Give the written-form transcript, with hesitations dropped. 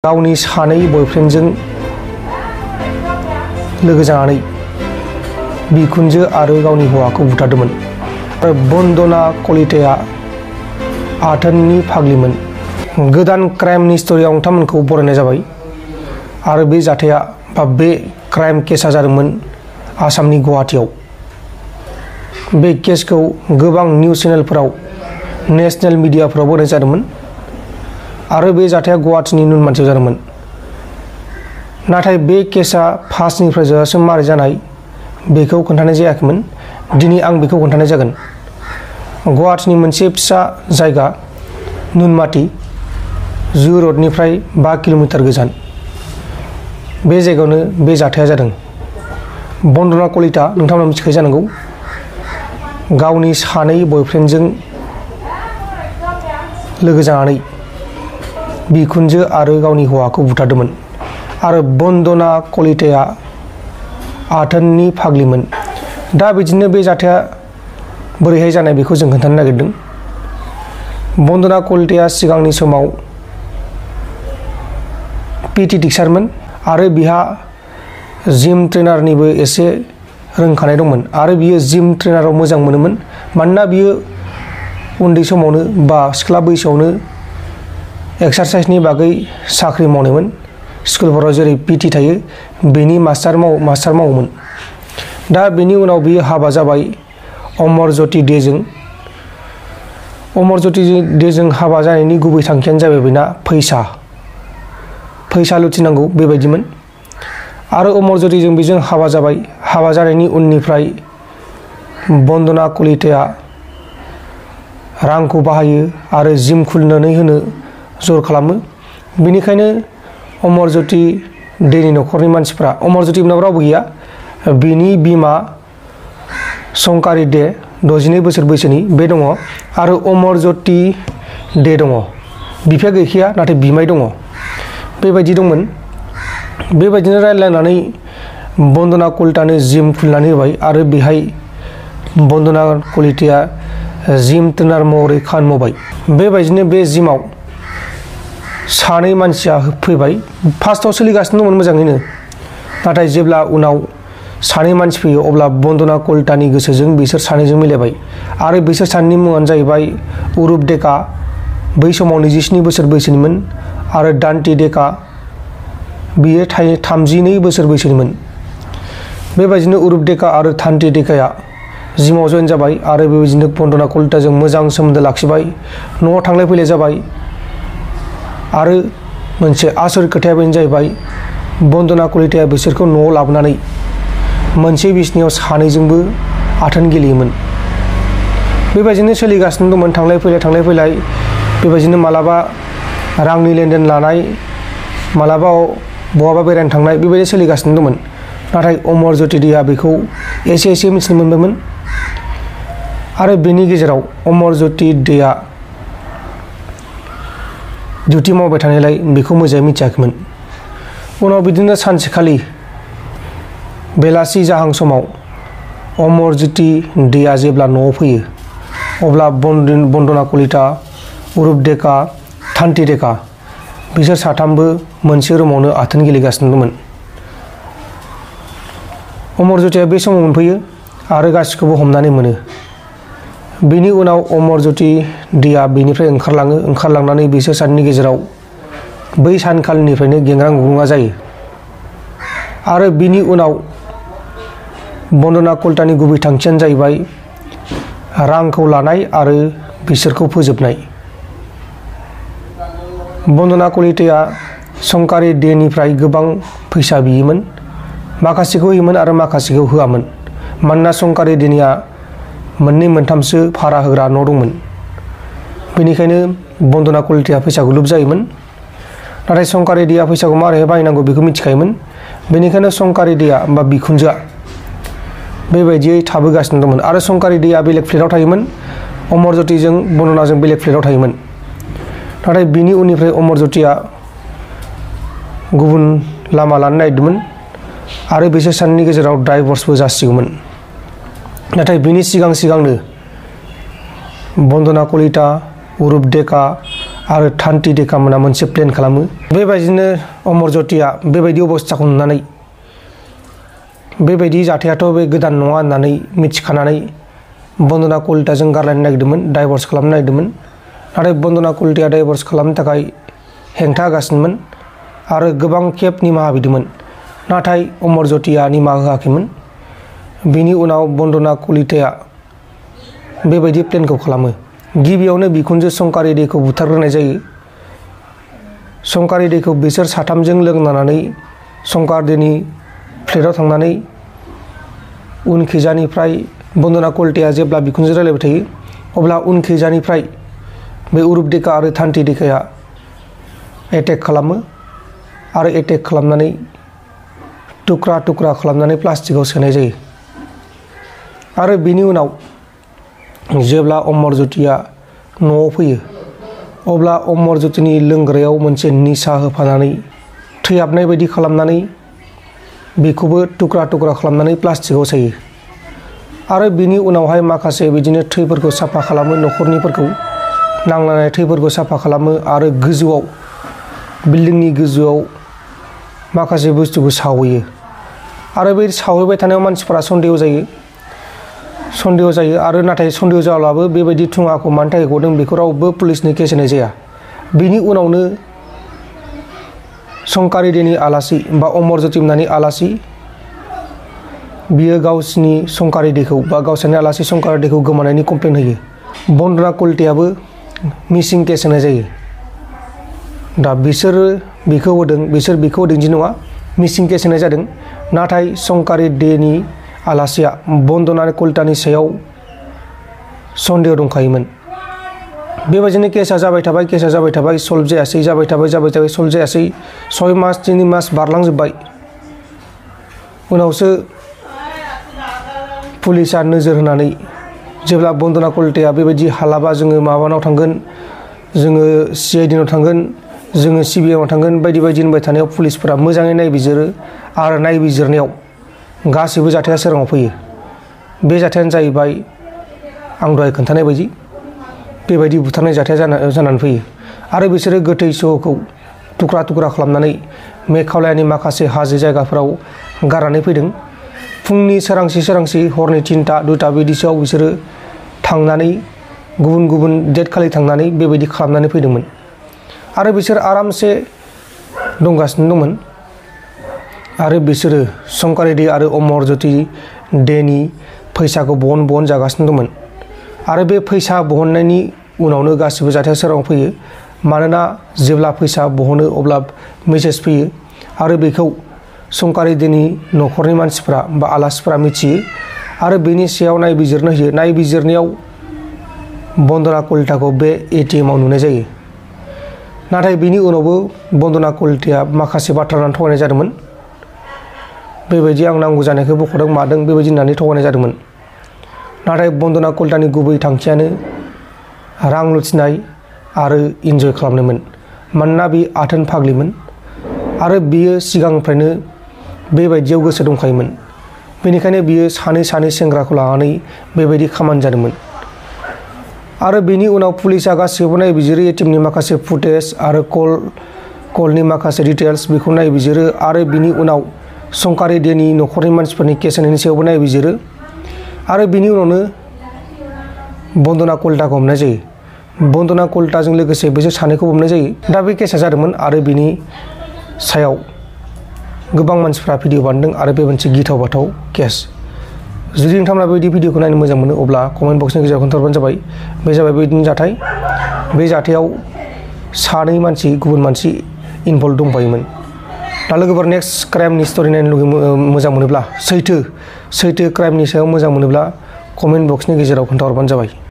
गावनि सानै बयफ्रेन्डजों लोगो जानानै बिखुनजो आरो गावनि हौवाखौ बुथारदोंमोन। बन्दना कलिताया आथोननि फाग्लिमोन। गोदान क्राइमनि स्ट'रियाव नोंथांमोनखौ बरायनाय जाबाय आरो बे जाथाया बा बे क्राइम केसा जादोंमोन आसामनि गुवाहाटीआव। बे केसखौ गोबां निउज चेनेलफोराव नेशनेल मिडियाफोराव होनाय जादोंमोन आरो बे जाथाया गुवाहाटीनि नुनमाथियाव जादोंमोन। नाथाय बे केसा फार्स्टनिफ्राय जोबजासिम मारै जानाय बेखौ खोन्थानाय जायाखैमोन। दिनै आं बेखौ खोन्थानाय जागोन। गुवाहाटीनि मोनसे फिसा जायगा नुनमाथि जु रडनिफ्राय 5 किल'मिटार गोजान बे जायगायावनो बे जाथाया जादों। बन्दना कलिता नोंथांमोना मिथिखायो जानांगौ। गावनि सानै बयफ्रेन्डजों लोगो जानानै बिखुनजो आरो गावनि हौवाखौ बुथारदोंमोन आरो बन्दना कलिताया आथोननि फाग्लिमोन। दा बिदिनो बे जाथाया बोरैहाय जानाय बेखौ जों खोन्थानो नागिरदों। बन्दना कलिताया सिगांनि समाव पिटि टिचारमोन आरो बिहा जिम ट्रेनारनिबो एसे रोंखानाय दंमोन आरो बियो जिम ट्रेनाराव मोजां मोनोमोन। मानोना बियो उन्दै समावनो बा सिख्ला बैसोआवनो एक्सारसाइसनि बागै साख्रि मावनायमोन। स्कुलफोराव जेरै पिटि थायो बेनि मास्टार मावोमोन। दा बेनि उनाव बियो हाबा जाबाय अमरज्योति देजों। अमरज्योति देजों हाबा जानायनि गुबै थांखियानो जाबाय बेना फैसा लुथिनांगौ बेबायदिमोन आरो अमरज्योतिजों बेजों हाबा जाबाय। हाबा जानायनि उननिफ्राय बन्दना कलिताया रांखौ बाहायो आरो जिम खुलिनानै होनो जर खालामो। बेनिखायनो अमरज्योति देनि न'खरनि मानसिफ्रा, अमरज्योति मोननाव रावबो गैया, बिनि बिमा संकारि दे 62 बोसोर बैसोनि बे दङ आरो अमरज्योति दे दङ। बिफाया गैखाया नाथाय बिमाय दङ। बेबायदि दंमोन। बेबायदिनो रायज्लायनानै बन्दना कलितानो जिम खुलिनानै होबाय आरो बेहाय बन्दना कलिताया जिम ट्रेनार महरै खामानि मावबाय। बेबायदिनो बे जिमाव सानै मानसिया फैबाय। फार्स्टआव सोलिगासिनो दंमोन मोजाङैनो, नाथाय जेब्ला उनाव सानै मानसि फैयो अब्ला बन्दना कलितानि गोसोजों बिसोर सानैजों मिलायबाय आरो बिसोर सानैनि मुङानो जाहैबाय उरुप डेका, बै समाव 27 बोसोर बैसोनिमोन आरो दान्ति डेका, बियो 32 बोसोर बैसोनिमोन। बेबायदिनो उरुप डेका आरो दान्ति डेकाया जिमाव जइन जाबाय आरो बेबायदिनो बन्दना कलिताजों मोजां सोमोन्दो लाखिबाय। न'आव थांलाय फैलाय जाबाय आरो मोनसे आसरित खोथाया बेनो जाहैबाय बन्दना कलिताया बिसोरखौ न'आव लाबोनानै मोनसे बिसिनायाव सानैजोंबो आथोन गेलेयोमोन। बेबायदिनो सोलिगासिनो दंमोन थांलाय फैलाय। बेबायदिनो मालाबा रांनि लेनदेन लानाय, मालाबा बहाबा बेरायनो थांनाय, बेबायदि सोलिगासिनो दंमोन। नाथाय अमरज्योति देया बेखौ एसे मिथिनो मोनबायमोन आरो बेनि गेजेराव अमरज्योति देया डिउटि मावबाय थानायलाय बेखौ मोजाङै मिथियाखैमोन। उनाव बिदिनो सानसेखालि बेलासि जाहां समाव अमरज्योति देया जेब्ला न'आव फैयो अब्ला बन्दना कलिता, उरुप डेका, दान्ति डेका बिसोर साथामबो मोनसे रुमावनो आथोन गेलेगासिनो दंमोन। अमरज्योतिया बे समाव मोनफैयो आरो गासिखौबो हमनानै मोनो। बेनि उनाव अमरज्योति देया बेनिफ्राय ओंखारलांनानै बिसोर सानैनि गेजेराव बै सानखालिनिफ्रायनो गेंग्रां गुग्रुङा जायो आरो बिनि उनाव बन्दना कलितानि गुबै थांखियानो जाहैबाय रांखौ लानाय आरो बिसोरखौ फोजोबनाय। बन्दना कलिताया संकारि देनिफ्राय गोबां फैसा बियोमोन। माखासेखौ होयोमोन आरो माखासेखौ होआमोन। मानोना संकारि देनिया 2-3सो भारा होग्रा न' दंमोन। बेनिखायनो बन्दना कलिताया फैसाखौ लुब जायोमोन। नाथाय संकारि देया फैसाखौ मारैहाय बाहायनांगौ बेखौ मिथिखायोमोन। बेनिखायनो संकारि देया बा बिखुनजोआ बेबायदियै थाबोगासिनो दंमोन आरो संकारि देया बेलेग फ्लेटआव थायोमोन, अमरज्योतिजों बन्दनाजों बेलेग फ्लेटआव थायोमोन। नाथाय बिनि उननिफ्राय अमरज्योतिया गुबुन लामा लानो नागिरदोंमोन आरो बिसोर सानैनि गेजेराव डाइभर्सबो जासिगौमोन। नाथाय बिनि सिगांनो बन्दना कलिता, उरुप डेका आरो थान्थि देखा मोनसे प्लेन खालामो। बेबायदिनो अमर ज्योतिया बेबायदि अबस्थाखौ नुनानै बेबायदि जाथायाथ' बे गोदान नङा होननानै मिथिखानानै बन्दना कलिताजों गारलायनो नागिरदोंमोन, डाइभर्स खालामनो नागिरदोंमोन। नाथाय बन्दना कलिताया डाइभर्स खालामनो थाखाय हेंथा होगासिनोमोन आरो गोबां खेब निमाहा बिदोंमोन। नाथाय अमर ज्योतिया निमाहा होआखैमोन। बिनि उनाव बन्दना कलिताया बेबायदि प्लेनखौ खालामो। गिबियावनो बिखुनजो संकारि दैखौ बुथारग्रोनाय जायो। संकारि दैखौ बिसोर साथामजों लोंनानै संकार दैनि फ्लेटआव थांनानै उनखैजानिफ्राय बन्दना कलिताया जेब्ला बिखुनजो रायलायबाय थायो अब्ला उनखैजानिफ्राय बे उरुप देखा आरो थान्थि देखाया एटेक खालामो आरो एटेक खालामनानै टुक्रा टुक्रा खालामनानै प्लास्टिकआव सोनाय जायो। आरो बिनि उनाव जेब्ला अमर ज्योतिया न'आव फैयो अब्ला अमर ज्योतिनि लोंग्रायाव मोनसे निसा होफानानै थैहाबनाय बायदि खालामनानै बेखौबो टुक्रा टुक्रा खालामनानै प्लास्टिकआव सोयो। आरो बिनि उनावहाय माखासे बिदिनो थैफोरखौ साफा खालामो, न'खरनिफोरखौ नांलायनाय थैफोरखौ साफा खालामो आरो गोजौआव बिल्डिंनि गोजौआव माखासे बुस्थुखौ सावहैयो। आरो बे सावहैबाय थानायाव मानसिफोरा सन्देह जायो आरो नाथाय सन्देह जाब्लाबो बेबायदि थुङाखौ मानि थाखाय गदों बेखौ रावबो पुलिसनि केस होनाय जाया। बिनि उनावनो संकारि दैनि आलासि बा अमर ज्योति मोननि आलासि बियो गावसिनि संकारि दैखौ बा गावसोरनि आलासि संकारि दैखौ गोमानायनि कमप्लेन होयो। बन्दना कलितायाबो मिसिं केस होनाय जायो। दा बिसोर बेखौ होदों दि नङा, मिसिं केस होनाय जादों। नाथाय संकारि दैनि आलासिया बन्दना कलितानि सायाव सन्देह दंखायोमोन। बेबायदिनो केसा जाबाय थाबाय सल्भ जायासै, जाबाय थाबाय सल्भ जायासै। 6 मास 3 मास बारलांजोब्बाय। उनावसो पुलिसा नोजोर होनानै जेब्ला बन्दना कलिताया बेबायदि हालाबा जोङो माबानाव थांगोन, जोङो CID नाव थांगोन, जोङो CBI नाव थांगोन बायदि होनबाय थानायाव पुलिसफोरा मोजाङै नायबिजिरो आरो नायबिजिरनायाव गासैबो जाथाया सोराङाव फैयो। बे जाथायानो जाहैबाय आं दहाय खोन्थानाय बायदि बेबायदि बुथारनाय जाथाया जानानै फैयो। आरो बिसोरो गोथै सहखौ टुक्रा टुक्रा खालामनानै मेघालयानि माखासे हाजो जायगाफोराव गारनानै फैदों। फुंनि सोरांसि हरनि 3टा 2टा बिदिसोआव बिसोरो थांनानै गुबुन डेट खालि थांनानै बेबायदि खालामनानै फैदोंमोन। आरो बिसोर आरामसे दंगासिनो दंमोन। आरो बिसोरो संकारि दै आरो अमर ज्योति दैनि फैसाखौ बहन जागासिनो दंमोन। आरो बे फैसा बहननायनि उनावनो गासिबो जाथाया सोराङाव फैयो। मानोना जेब्ला फैसा बहनो अब्ला मेसेज फैयो आरो बेखौ संकारि दैनि न'खरनि मानसिफ्रा बा आलासिफ्रा मिथियो आरो बेनि सायाव नायबिजिरनो होयो। नायबिजिरनायाव बन्दना कलिताखौ बे ATM आव नुनाय जायो। नाथाय बिनि उनावबो बन्दना कलिताया माखासे बाथ्रा होननानै थगायनाय जादोंमोन। बेबायदि आं नांगौ जानायखौ बख'दों मादों बेबायदि होननानै थगायनाय जादोंमोन। नाथाय बन्दना कलितानि गुबै थांखियानो रां लुथिनाय आरो इन्जय खालामनायमोन। मानोना बे आथोन फाग्लिमोन आरो बियो सिगांनिफ्रायनो बेबायदियाव गोसो दंखायोमोन। बेनिखायनो बियो सानै सेंग्राखौ लानानै बेबायदि खामानि जादोंमोन। आरो बेनि उनाव पुलिसा गासिबो नायबिजिरो, ATMनि माखासे फुटेज आरो कलनि माखासे डिटेल्स बेखौ नायबिजिरो आरो बिनि उनाव संकारि दैनि न'खरनि मानसिफोरनि केस होनायनि सायावबो नायबिजिरो। आरो बिनि उनावनो बन्दना कलिताखौ हमनाय जायो। बन्दना कलिताजों लोगोसे बिसोर सानैखौ हमनाय जायो। दा बे केसा जादोंमोन आरो बिनि सायाव गोबां मानसिफ्रा भिडिअ बानायदों आरो बे मोनसे गिथाव बाथाव केस। जुदि नोंथांमोना बेबायदि भिडिअखौ नायनो मोजां मोनो अब्ला कमेन्ट बक्सनि गेजेराव खोन्थाहरबानो जाबाय। बे जाबाय बेबायदिनो जाथाय। बे जाथायाव गुबुन मानसि इनभल्भ दंफायोमोन। दा लोगोफोर नेक्स्ट क्राइमनि स्ट'रि नायनो मोजां मोनोब्ला सैथो क्राइमनि सायाव मोजां मोनोब्ला कमेन्ट बक्सनि गेजेराव खोन्थाहरबानो जाबाय।